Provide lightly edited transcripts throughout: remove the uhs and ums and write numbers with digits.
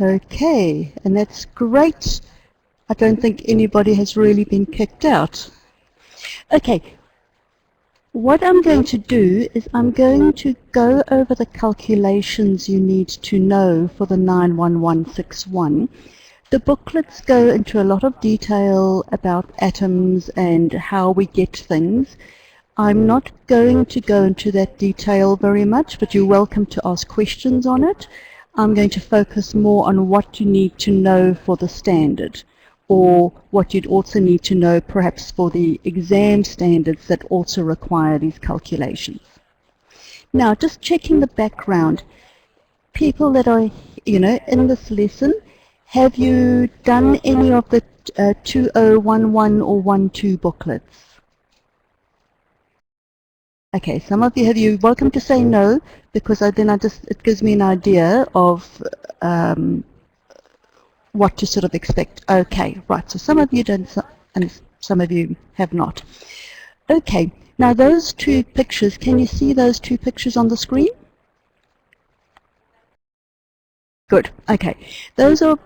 Okay, and that's great. I don't think anybody has really been kicked out. Okay, what I'm going to do is I'm going to go over the calculations you need to know for the 91161. The booklets go into a lot of detail about atoms and how we get things. I'm not going to go into that detail very much, but you're welcome to ask questions on it. I'm going to focus more on what you need to know for the standard, or what you'd also need to know perhaps for the exam standards that also require these calculations. Now, just checking the background, people that are, in this lesson, have you done any of the 2011 or 12 booklets? Okay, some of you have. You welcome to say no, because it gives me an idea of what to sort of expect. Okay, right. So some of you done, and some of you have not. Okay, now those two pictures. Can you see those two pictures on the screen? Good. Okay, those are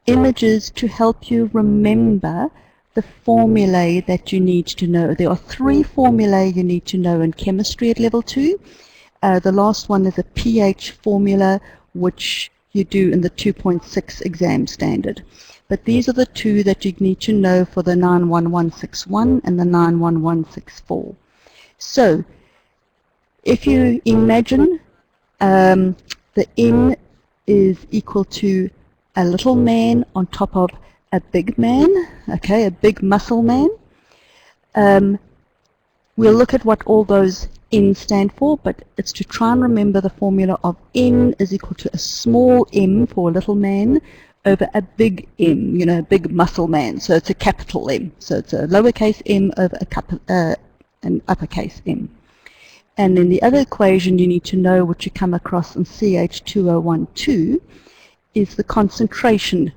images to help you remember the formulae that you need to know. There are 3 formulae you need to know in chemistry at level 2. The last one is a pH formula, which you do in the 2.6 exam standard. But these are the 2 that you need to know for the 91161 and the 91164. So, if you imagine the N is equal to a little man on top of a big man, okay, a big muscle man. We'll look at what all those N stand for, but it's to try and remember the formula of N is equal to a small m for a little man over a big M, a big muscle man. So it's a capital M. So it's a lowercase m over an uppercase M. And then the other equation you need to know, which you come across in CH2000, is the concentration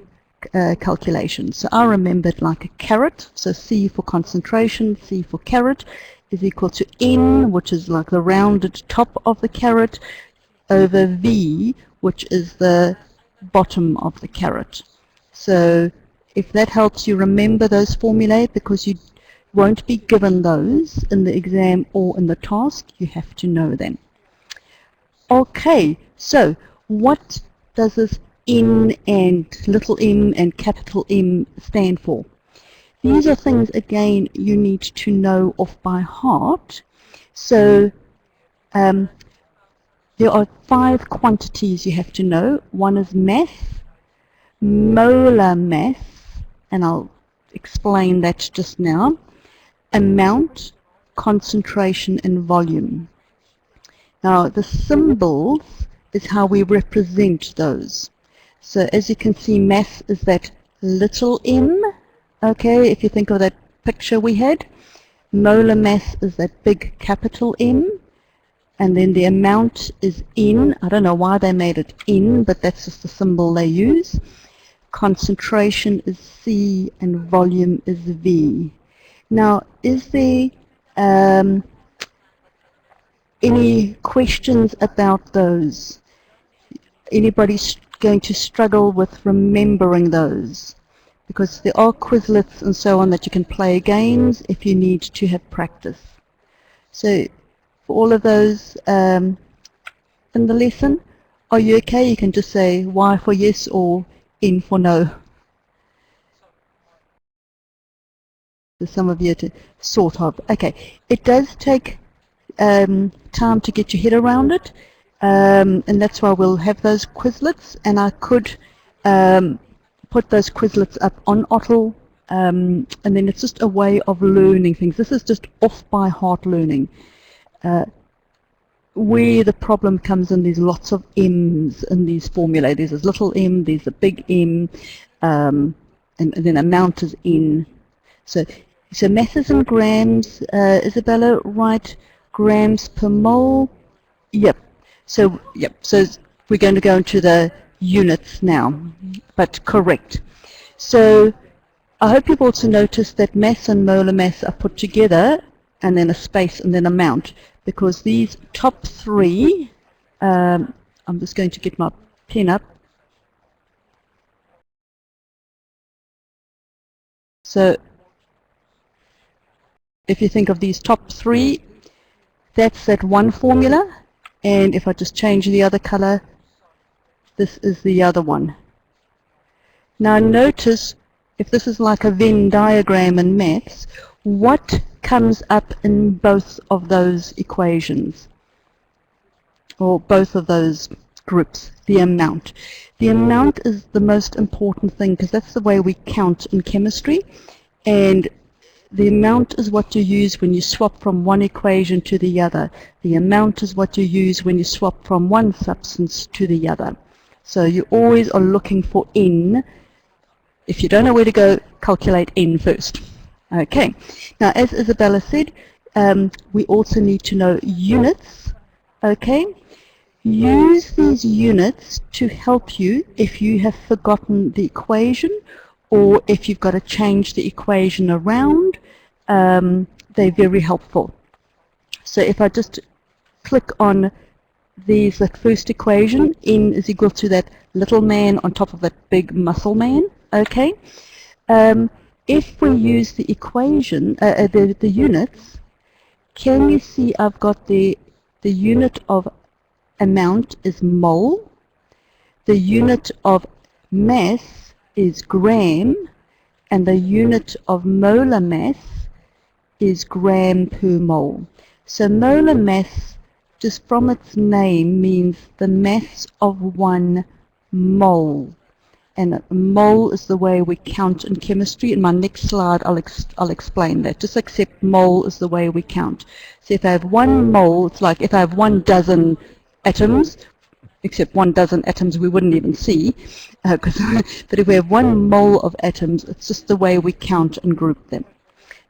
calculation. So I remember it like a caret. So C for concentration, C for caret, is equal to N, which is like the rounded top of the caret, over V, which is the bottom of the caret. So if that helps you remember those formulae, because you won't be given those in the exam or in the task, you have to know them. Okay, so what does this N and little m and capital M stand for? These are things, again, you need to know off by heart. So there are 5 quantities you have to know. One is mass, molar mass, and I'll explain that just now, amount, concentration, and volume. Now, the symbols is how we represent those. So as you can see, mass is that little m, okay, if you think of that picture we had. Molar mass is that big capital M, and then the amount is N. I don't know why they made it N, but that's just the symbol they use. Concentration is C, and volume is V. Now, is there any questions about those? Anybody going to struggle with remembering those? Because there are Quizlets and so on that you can play games if you need to have practice. So for all of those in the lesson, are you okay? You can just say Y for yes or N for no. For some of you to sort of. Okay, it does take time to get your head around it, and that's why we'll have those Quizlets, and I could put those Quizlets up on OTL, and then it's just a way of learning things. This is just off by heart learning. Where the problem comes in, there's lots of M's in these formulae. There's a little m, there's a big M, and then amount is N. So mass is in grams, Isabella, right? Grams per mole. Yep. So we're going to go into the units now, but correct. So I hope you've also noticed that mass and molar mass are put together, and then a space and then amount, because these top 3, I'm just going to get my pen up. So if you think of these top three, that's that one formula, and if I just change the other color, this is the other one. Now notice, if this is like a Venn diagram in maths, what comes up in both of those equations, or both of those groups? The amount. The amount is the most important thing, because that's the way we count in chemistry, and the amount is what you use when you swap from one equation to the other. The amount is what you use when you swap from one substance to the other. So you always are looking for N. If you don't know where to go, calculate N first. Okay. Now, as Isabella said, we also need to know units. Okay. Use these units to help you if you have forgotten the equation, or if you've got to change the equation around. They're very helpful. So if I just click on that first equation, N is equal to that little man on top of that big muscle man. Okay. If we use the equation, the units, can you see I've got the unit of amount is mole, the unit of mass is gram, and the unit of molar mass is gram per mole. So molar mass, just from its name, means the mass of one mole. And a mole is the way we count in chemistry. In my next slide, I'll explain that. Just accept mole is the way we count. So if I have one mole, it's like if I have 1 dozen atoms, except 1 dozen atoms we wouldn't even see. But if we have 1 mole of atoms, it's just the way we count and group them.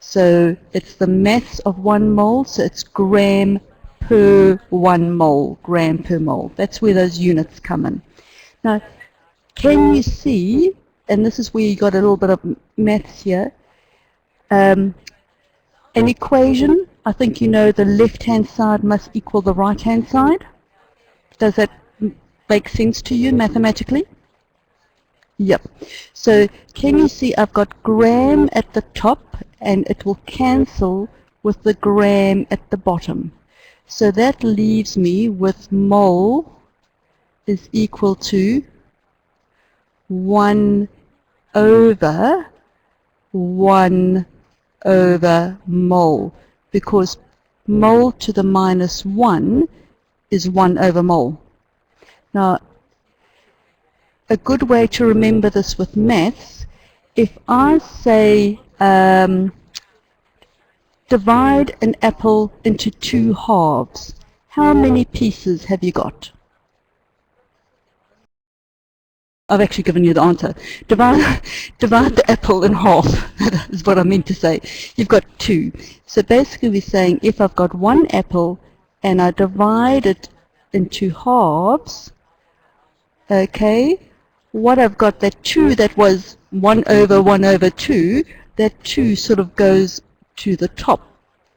So it's the mass of 1 mole, so it's gram per 1 mole, gram per mole. That's where those units come in. Now, can you see, and this is where you got a little bit of maths here, an equation, I think you know the left-hand side must equal the right-hand side. Does that make sense to you mathematically? Yep. So can you see I've got gram at the top, and it will cancel with the gram at the bottom. So that leaves me with mole is equal to 1 over 1 over mole, because mole to the minus 1 is 1 over mole. Now, a good way to remember this with maths, if I say divide an apple into 2 halves, how many pieces have you got? I've actually given you the answer. Divide the apple in half. That is what I meant to say. You've got 2. So basically we're saying if I've got 1 apple and I divide it into halves, okay, what I've got, that 2 that was 1 over 2, that 2 sort of goes to the top,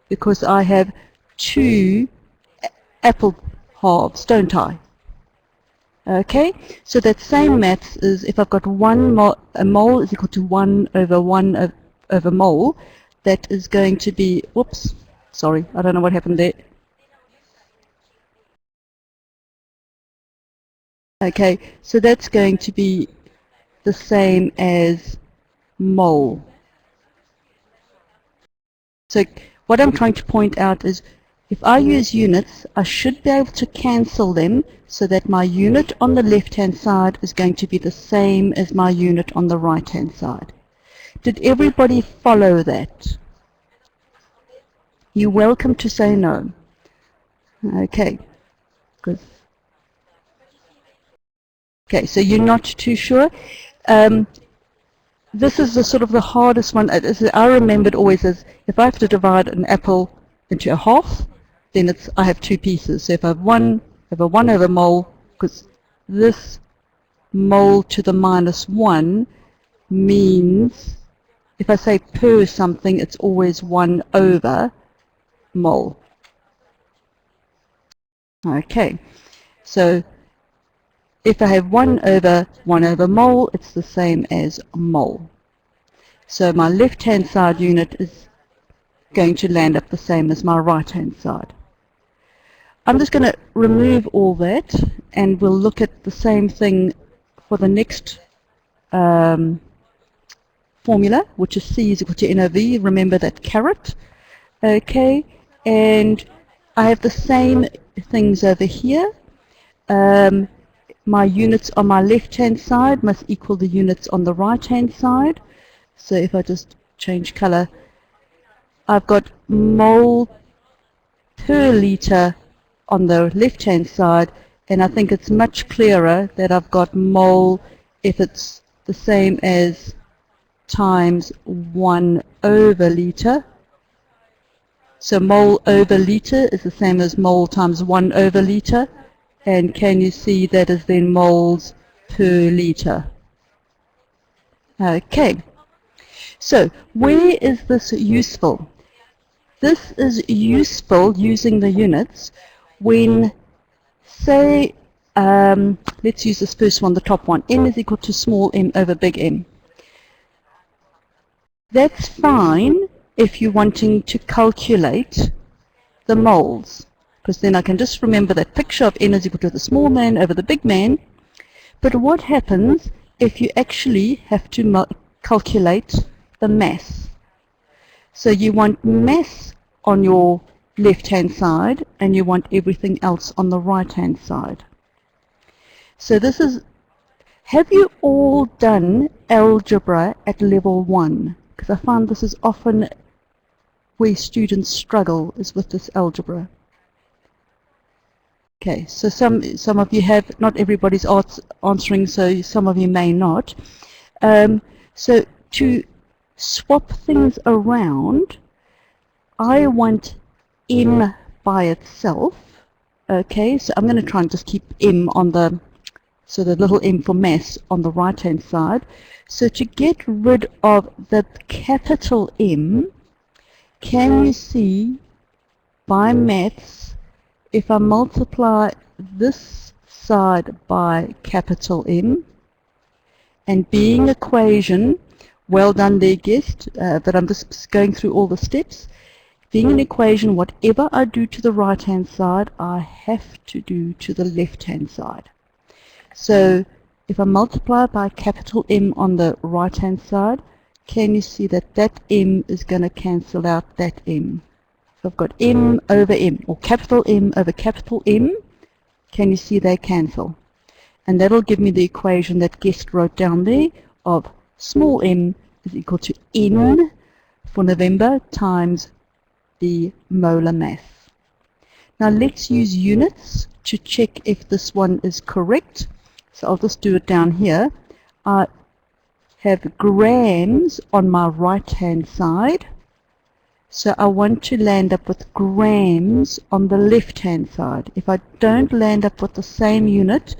because I have 2 apple halves, don't I? Okay, so that same maths is if I've got a mole is equal to 1 over mole, that is going to be, whoops, sorry, I don't know what happened there. Okay, so that's going to be the same as mole. So what I'm trying to point out is if I use units, I should be able to cancel them so that my unit on the left-hand side is going to be the same as my unit on the right-hand side. Did everybody follow that? You're welcome to say no. Okay. Good. Okay, so you're not too sure. This is the sort of the hardest one. I remembered always as if I have to divide an apple into a half, then I have 2 pieces. So if I have 1 over mole, because this mole to the minus 1 means, if I say per something, it's always 1 over mole. Okay, so if I have 1 over mole, it's the same as mole. So my left-hand side unit is going to land up the same as my right-hand side. I'm just going to remove all that, and we'll look at the same thing for the next formula, which is C is equal to NOV. Remember that caret. Okay, and I have the same things over here. My units on my left-hand side must equal the units on the right-hand side. So if I just change color, I've got mole per liter on the left-hand side, and I think it's much clearer that I've got mole if it's the same as times 1 over liter. So mole over liter is the same as mole times 1 over liter. And can you see that is then moles per liter? Okay. So where is this useful? This is useful using the units when, say, let's use this first one, the top one. M is equal to small m over big M. That's fine if you're wanting to calculate the moles, because then I can just remember that picture of n is equal to the small man over the big man. But what happens if you actually have to calculate the mass? So you want mass on your left-hand side, and you want everything else on the right-hand side. So this is, have you all done algebra at level 1? Because I find this is often where students struggle, is with this algebra. Okay, so some of you have, not everybody's answering, so some of you may not. So to swap things around, I want m by itself. Okay, so I'm going to try and just keep m on the, so the little m for mass on the right hand side. So to get rid of the capital M, can you see by maths, if I multiply this side by capital M, and being equation, well done there guest, but I'm just going through all the steps. Being an equation, whatever I do to the right hand side, I have to do to the left hand side. So if I multiply by capital M on the right hand side, can you see that that M is going to cancel out that M? So I've got M over M, or capital M over capital M. Can you see they cancel? And that'll give me the equation that Guest wrote down there of small m is equal to N for November times the molar mass. Now let's use units to check if this one is correct. So I'll just do it down here. I have grams on my right hand side. So I want to land up with grams on the left hand side. If I don't land up with the same unit,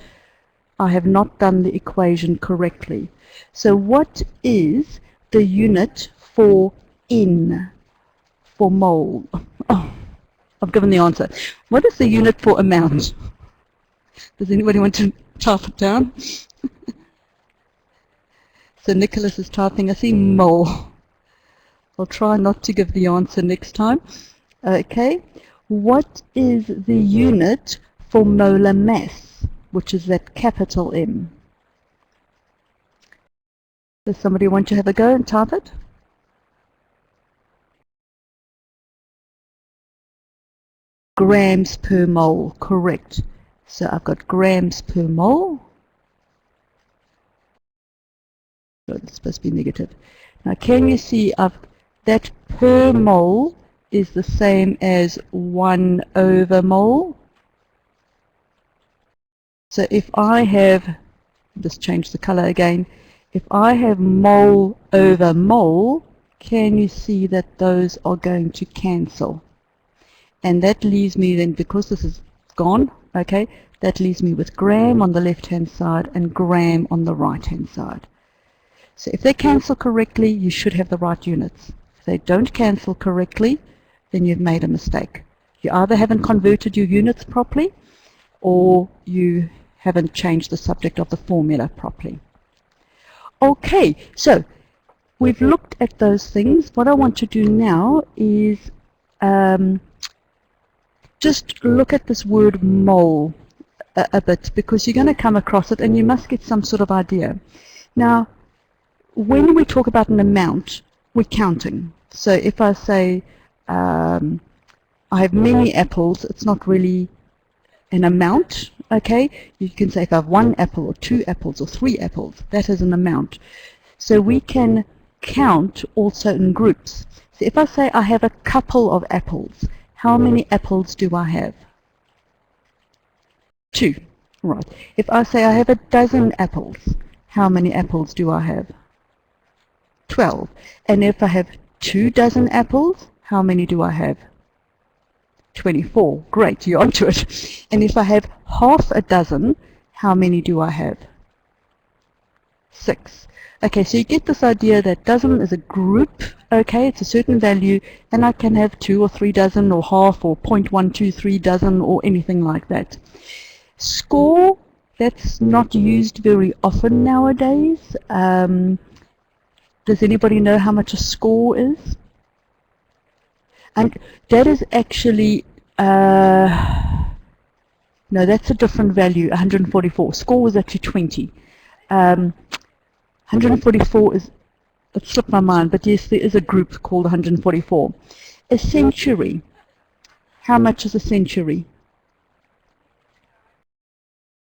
I have not done the equation correctly. So what is the unit for N, for mole? Oh, I've given the answer. What is the unit for amount? Does anybody want to type it down? So Nicholas is typing, I see mole. I'll try not to give the answer next time. Okay, what is the unit for molar mass, which is that capital M? Does somebody want to have a go and type it? Grams per mole, correct. So I've got grams per mole. So it's supposed to be negative. Now can you see that per mole is the same as 1 over mole? So if I have, just change the color again, if I have mole over mole, can you see that those are going to cancel? And that leaves me then, because this is gone, okay, that leaves me with gram on the left hand side and gram on the right hand side. So if they cancel correctly, you should have the right units. If they don't cancel correctly, then you've made a mistake. You either haven't converted your units properly, or you haven't changed the subject of the formula properly. Okay, so we've looked at those things. What I want to do now is just look at this word mole a bit, because you're going to come across it and you must get some sort of idea. Now, when we talk about an amount, we're counting. So if I say I have many apples, it's not really an amount, okay? You can say if I have 1 apple or 2 apples or 3 apples, that is an amount. So we can count also in groups. So if I say I have a couple of apples, how many apples do I have? 2. Right. If I say I have a dozen apples, how many apples do I have? 12. And if I have 2 dozen apples, how many do I have? 24. Great, you're onto it. And if I have half a dozen, how many do I have? 6. Okay, so you get this idea that dozen is a group, okay, it's a certain value, and I can have 2 or 3 dozen or half or 0.123 dozen or anything like that. Score, that's not used very often nowadays. Does anybody know how much a score is? And that is actually, no, that's a different value, 144. Score was actually 20. 144 is, it slipped my mind, but yes, there is a group called 144. A century, how much is a century?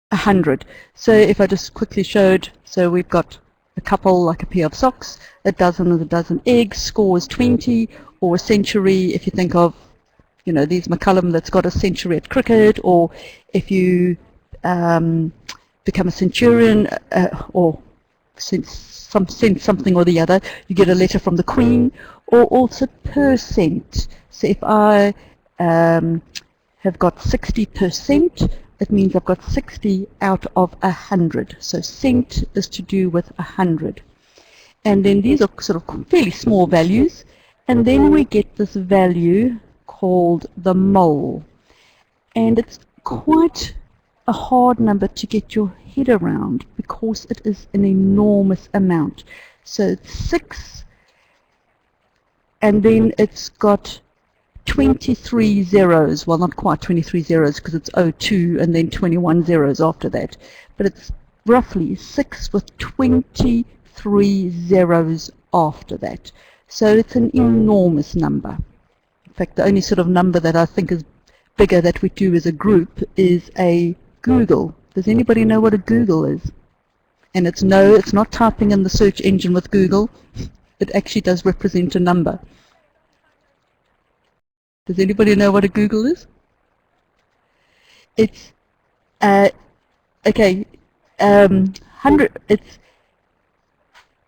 100. So if I just quickly showed, so we've got a couple like a pair of socks, a dozen is a dozen eggs, score is 20, or a century if you think of, you know, these McCullum that's got a century at cricket, or if you become a centurion or send something or the other, you get a letter from the Queen, or also percent. So if I have got 60%, it means I've got 60 out of 100. So cent is to do with 100. And then these are sort of fairly small values. And then we get this value called the mole. And it's quite a hard number to get your head around because it is an enormous amount. So it's 6, and then it's got 23 zeros, well not quite 23 zeros because it's 02 and then 21 zeros after that, but it's roughly 6 with 23 zeros after that. So it's an enormous number. In fact, the only sort of number that I think is bigger that we do as a group is a Google. Does anybody know what a Google is? And it's no, it's not typing in the search engine with Google. It actually does represent a number. Does anybody know what a Google is? It's okay. 100. It's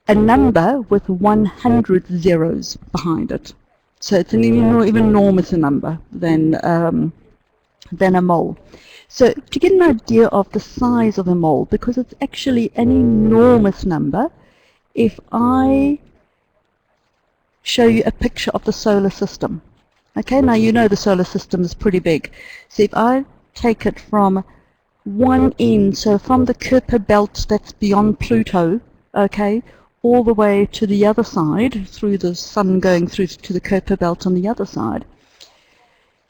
a number with 100 zeros behind it. So it's an even enormous number than a mole. So to get an idea of the size of a mole, because it's actually an enormous number, if I show you a picture of the solar system. Okay, now you know the solar system is pretty big. So if I take it from one end, so from the Kuiper belt that's beyond Pluto, okay, all the way to the other side, through the sun going through to the Kuiper belt on the other side,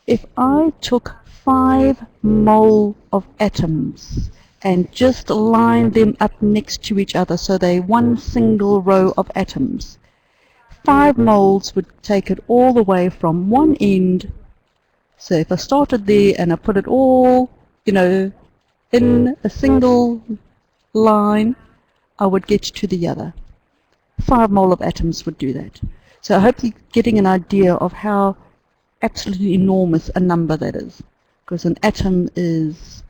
if I took 5 mole of atoms and just lined them up next to each other, so they're one single row of atoms, 5 moles would take it all the way from one end. So if I started there and I put it all, you know, in a single line, I would get to the other. 5 mole of atoms would do that. So I hope you're getting an idea of how absolutely enormous a number that is. Because an atom is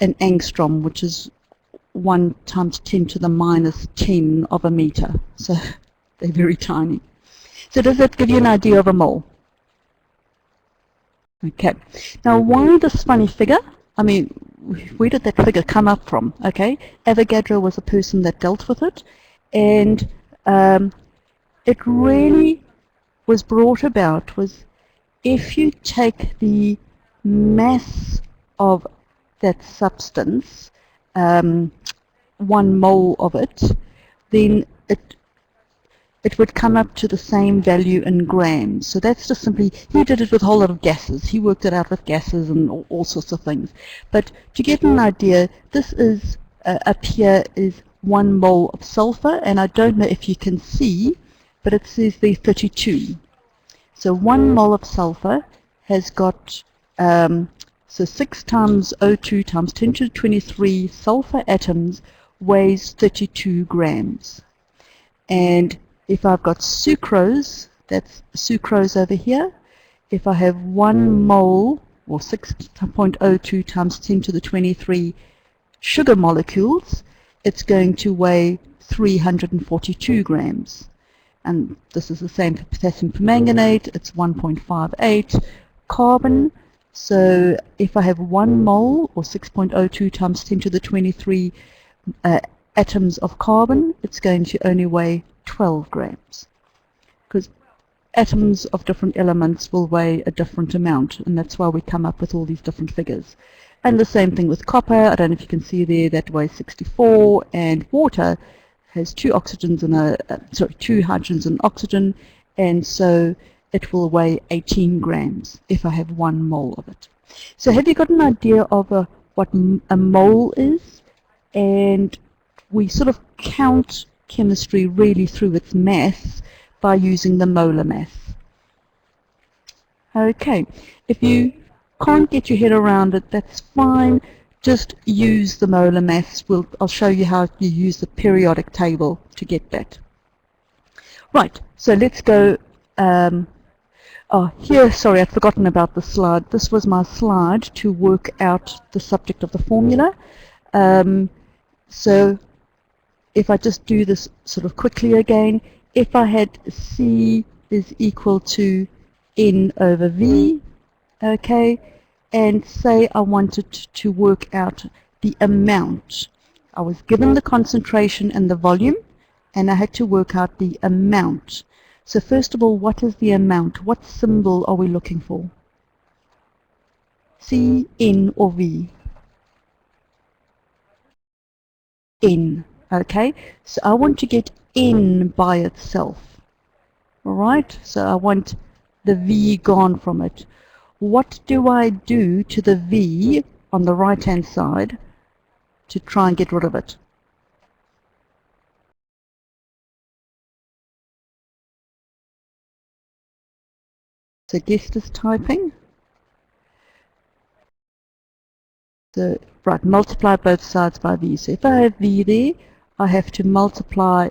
an angstrom, which is 1 times 10 to the minus 10 of a meter. So they're very tiny. So does that give you an idea of a mole? Okay. Now why this funny figure? I mean, where did that figure come up from? Okay. Avogadro was a person that dealt with it, and it really was brought about was if you take the mass of that substance, 1 mole of it, then it would come up to the same value in grams. So that's just simply, he did it with a whole lot of gases. He worked it out with gases and all sorts of things. But to get an idea, this is, up here is 1 mole of sulfur, and I don't know if you can see, but it says there 32. So 1 mole of sulfur has got, so 6 times O2 times 10 to the 23 sulfur atoms weighs 32 grams. And if I've got sucrose, that's sucrose over here, if I have 1 mole, or 6.02 times 10 to the 23 sugar molecules, it's going to weigh 342 grams. And this is the same for potassium permanganate, it's 1.58. Carbon, so if I have 1 mole, or 6.02 times 10 to the 23 atoms of carbon, it's going to only weigh 12 grams. Because atoms of different elements will weigh a different amount, and that's why we come up with all these different figures. And the same thing with copper. I don't know if you can see there, that weighs 64, and water has 2 oxygens and 2 hydrogens and oxygen, and so it will weigh 18 grams if I have 1 mole of it. So have you got an idea of what a mole is? And we sort of count chemistry really through its mass by using the molar mass. Okay, if you can't get your head around it, that's fine. Just use the molar mass. I'll show you how you use the periodic table to get that. Right, so let's go. Here, sorry, I'd forgotten about the slide. This was my slide to work out the subject of the formula. So if I just do this sort of quickly again, if I had C is equal to N over V, okay, and say I wanted to work out the amount. I was given the concentration and the volume, and I had to work out the amount. So first of all, what is the amount? What symbol are we looking for? C, N, or V? N. Okay, so I want to get N by itself. Alright, so I want the V gone from it. What do I do to the V on the right hand side to try and get rid of it? So guest is typing. So, right, multiply both sides by V. So if I have V there, I have to multiply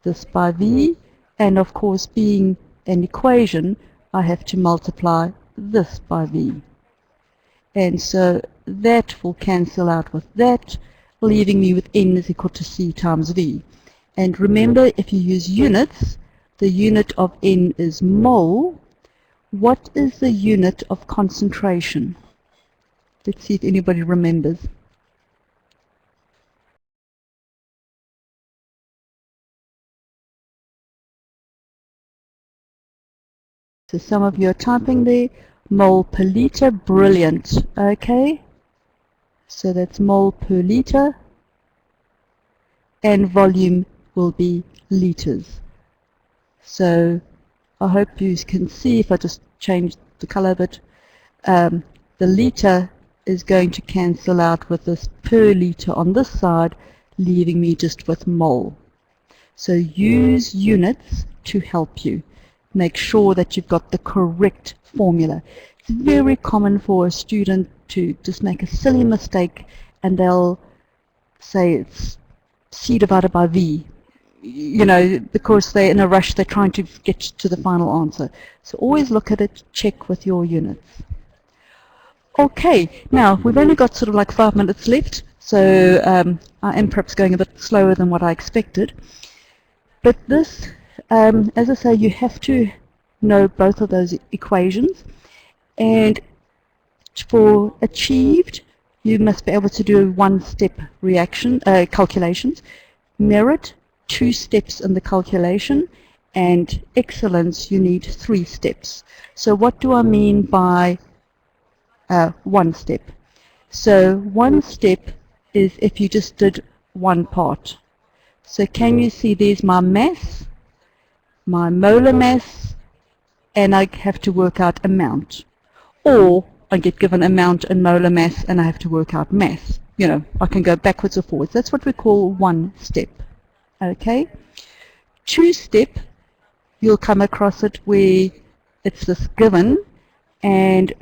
this by V, and of course, being an equation, I have to multiply this by V. And so that will cancel out with that, leaving me with N is equal to C times V. And remember, if you use units, the unit of N is mole. What is the unit of concentration? Let's see if anybody remembers. So some of you are typing there. Mole per liter, brilliant. Okay, so that's mole per liter, and volume will be liters. So I hope you can see, if I just change the color a bit, the liter is going to cancel out with this per liter on this side, leaving me just with mole. So use units to help you. Make sure that you've got the correct formula. It's very common for a student to just make a silly mistake, and they'll say it's C divided by V. You know, because they're in a rush, they're trying to get to the final answer. So always look at it, check with your units. Okay, now we've only got sort of like 5 minutes left, so I am perhaps going a bit slower than what I expected. But this, as I say, you have to know both of those equations, and for achieved, you must be able to do one-step reaction calculations. Merit, 2 steps in the calculation, and excellence, you need 3 steps. So what do I mean by 1 step? So 1 step is if you just did one part. So can you see there's my mass, my molar mass, and I have to work out amount. Or I get given amount and molar mass and I have to work out mass. You know, I can go backwards or forwards. That's what we call one step. Okay? Two step, you'll come across it where it's this given, and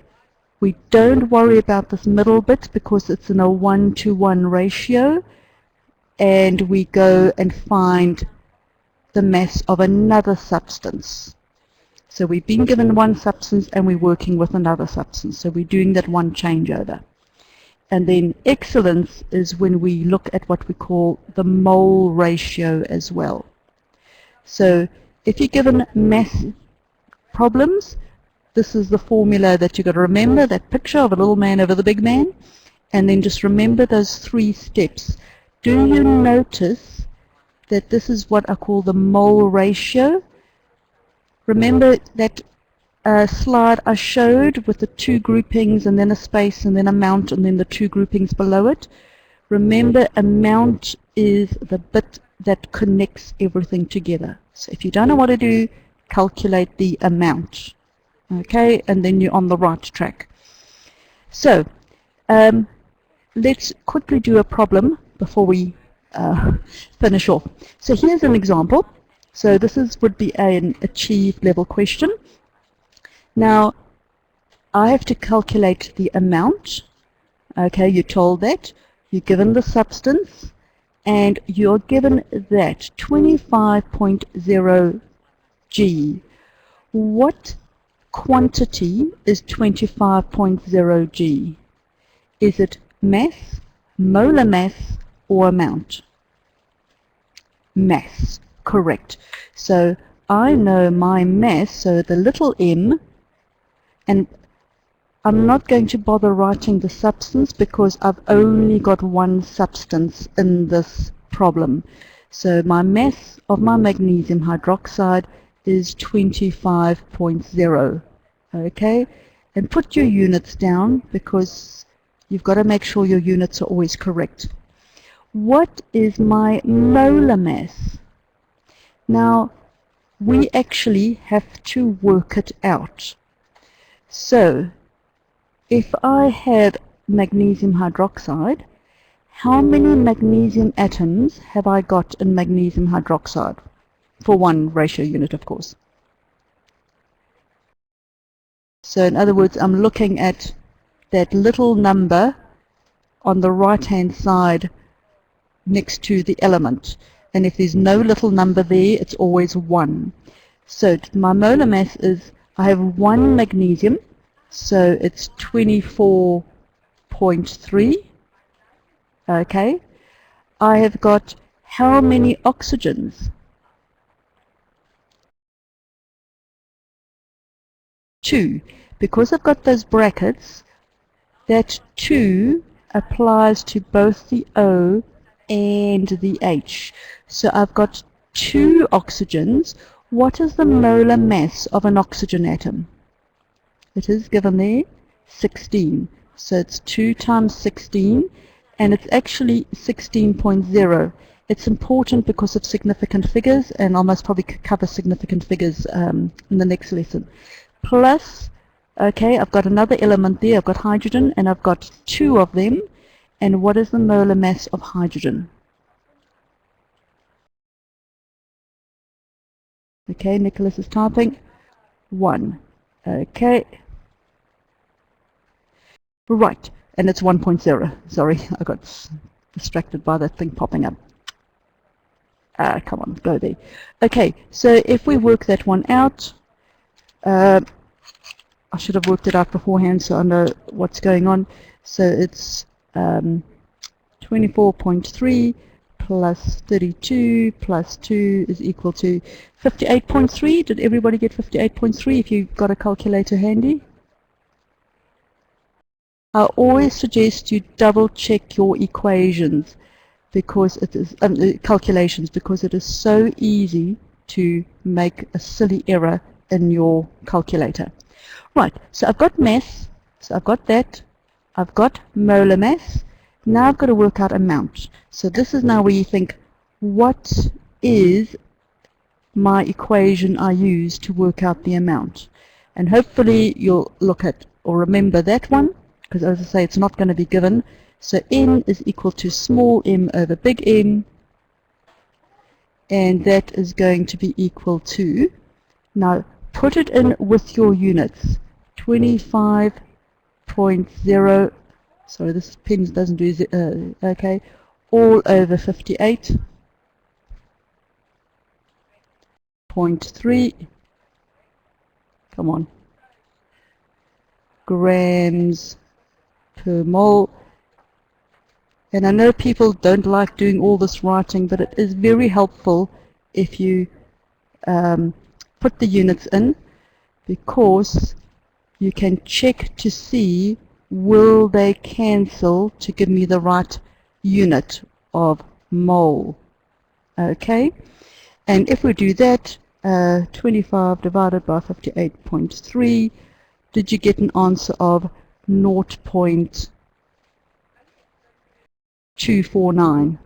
we don't worry about this middle bit because it's in a 1-to-1 ratio, and we go and find the mass of another substance. So we've been given one substance and we're working with another substance. So we're doing that one changeover. And then excellence is when we look at what we call the mole ratio as well. So if you're given mass problems, this is the formula that you've got to remember, that picture of a little man over the big man. And then just remember those three steps. Do you notice that this is what I call the mole ratio? Remember that slide I showed with the two groupings and then a space and then amount and then the two groupings below it? Remember, amount is the bit that connects everything together. So if you don't know what to do, calculate the amount. Okay, and then you're on the right track. So let's quickly do a problem before we finish off. So here's an example. So this would be an achieved level question. Now, I have to calculate the amount. Okay, you're told that. You're given the substance, and you're given that 25.0 G. What quantity is 25.0 G? Is it mass, molar mass, or amount? Mass. Correct. So I know my mass, so the little m, and I'm not going to bother writing the substance because I've only got one substance in this problem. So my mass of my magnesium hydroxide is 25.0. Okay? And put your units down because you've got to make sure your units are always correct. What is my molar mass? Now, we actually have to work it out. So, if I have magnesium hydroxide, how many magnesium atoms have I got in magnesium hydroxide? For one ratio unit, of course. So, in other words, I'm looking at that little number on the right-hand side next to the element. And if there's no little number there, it's always 1. So my molar mass is, I have 1 magnesium, so it's 24.3. Okay. I have got how many oxygens? 2. Because I've got those brackets, that 2 applies to both the O and the H. So I've got 2 oxygens. What is the molar mass of an oxygen atom? It is given there, 16. So it's 2 times 16, and it's actually 16.0. It's important because of significant figures, and I'll most probably cover significant figures in the next lesson. Plus, okay, I've got another element there. I've got hydrogen, and I've got 2 of them. And what is the molar mass of hydrogen? Okay, Nicholas is typing. 1. Okay. Right, and it's 1.0. Sorry, I got distracted by that thing popping up. Come on, go there. Okay, so if we work that one out, I should have worked it out beforehand so I know what's going on. So it's 24.3 plus 32 plus 2 is equal to 58.3. Did everybody get 58.3 if you've got a calculator handy? I always suggest you double check your equations because it is calculations, because it is so easy to make a silly error in your calculator. Right, so I've got mass, so I've got that, I've got molar mass. Now I've got to work out amount. So this is now where you think, what is my equation I use to work out the amount. And hopefully you'll look at or remember that one, because as I say, it's not going to be given. So n is equal to small m over big M, and that is going to be equal to, now put it in with your units, 25.0, sorry, this pen doesn't do, okay, all over 58.3, come on, grams per mole. And I know people don't like doing all this writing, but it is very helpful if you put the units in, because you can check to see will they cancel to give me the right unit of mole. Okay, and if we do that, 25 divided by 58.3, did you get an answer of 0.249?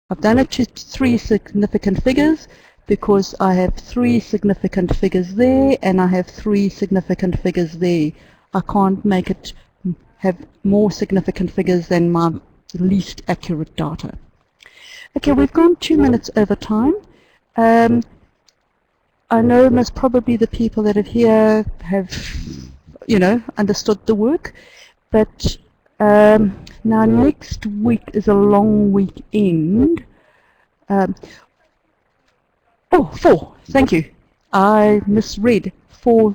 I've done it to 3 significant figures because I have 3 significant figures there and I have 3 significant figures there. I can't make it have more significant figures than my least accurate data. Okay, we've gone 2 minutes over time. I know most probably the people that are here have, you know, understood the work, but now next week is a long weekend. Oh, 4, thank you. I misread. 4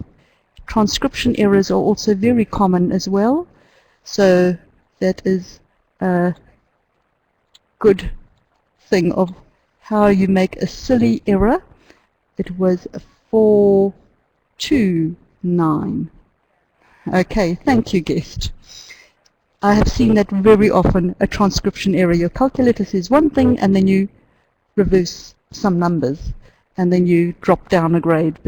transcription errors are also very common as well. So that is a good thing of how you make a silly error. It was 429. Okay, thank you, guest. I have seen that very often, a transcription error. Your calculator says one thing and then you reverse some numbers and then you drop down a grade.